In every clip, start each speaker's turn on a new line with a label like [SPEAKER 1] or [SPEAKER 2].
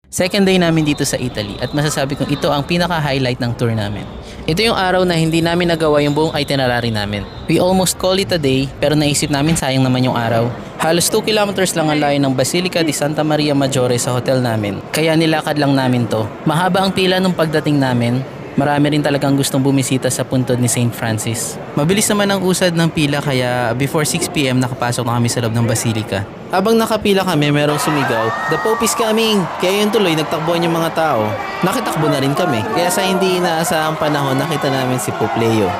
[SPEAKER 1] Second day namin dito sa Italy at masasabi kong ito ang pinaka-highlight ng tour namin. Ito yung araw na hindi namin nagawa yung buong itinerary namin. We almost call it a day pero naisip namin sayang naman yung araw. Halos 2 kilometers lang ang layo ng Basilica di Santa Maria Maggiore sa hotel namin. Kaya nilakad lang namin to. Mahaba ang pila nung pagdating namin. Marami rin talagang gustong bumisita sa puntod ni St. Francis. Mabilis naman ang usad ng pila kaya before 6 PM nakapasok na kami sa loob ng Basilica. Habang nakapila kami, merong sumigaw, "The Pope is coming!" Kaya yun tuloy, nagtakbuhan yung mga tao. Nakitakbo na rin kami. Kaya sa hindi inaasahang panahon, nakita namin si Pope Leo.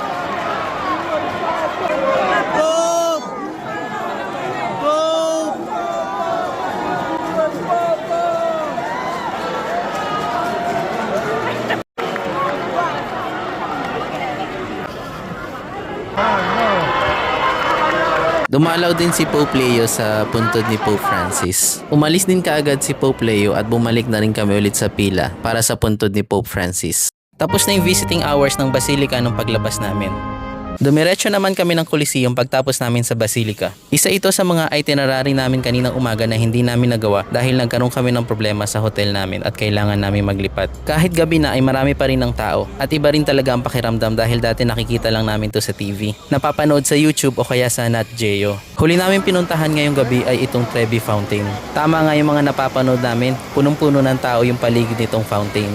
[SPEAKER 1] Dumalaw din si Pope Leo sa puntod ni Pope Francis. Umalis din kaagad si Pope Leo at bumalik na rin kami ulit sa pila para sa puntod ni Pope Francis. Tapos na yung visiting hours ng Basilica nung paglabas namin. Dumiretso naman kami ng Coliseum pagtapos namin sa Basilica. Isa ito sa mga itinerary namin kaninang umaga na hindi namin nagawa dahil nagkaroon kami ng problema sa hotel namin at kailangan namin maglipat. Kahit gabi na ay marami pa rin ng tao at iba rin talaga ang pakiramdam dahil dati nakikita lang namin to sa TV. Napapanood sa YouTube o kaya sa Nat Geo. Huli namin pinuntahan ngayong gabi ay itong Trevi Fountain. Tama nga yung mga napapanood namin, punong-puno ng tao yung paligid nitong fountain.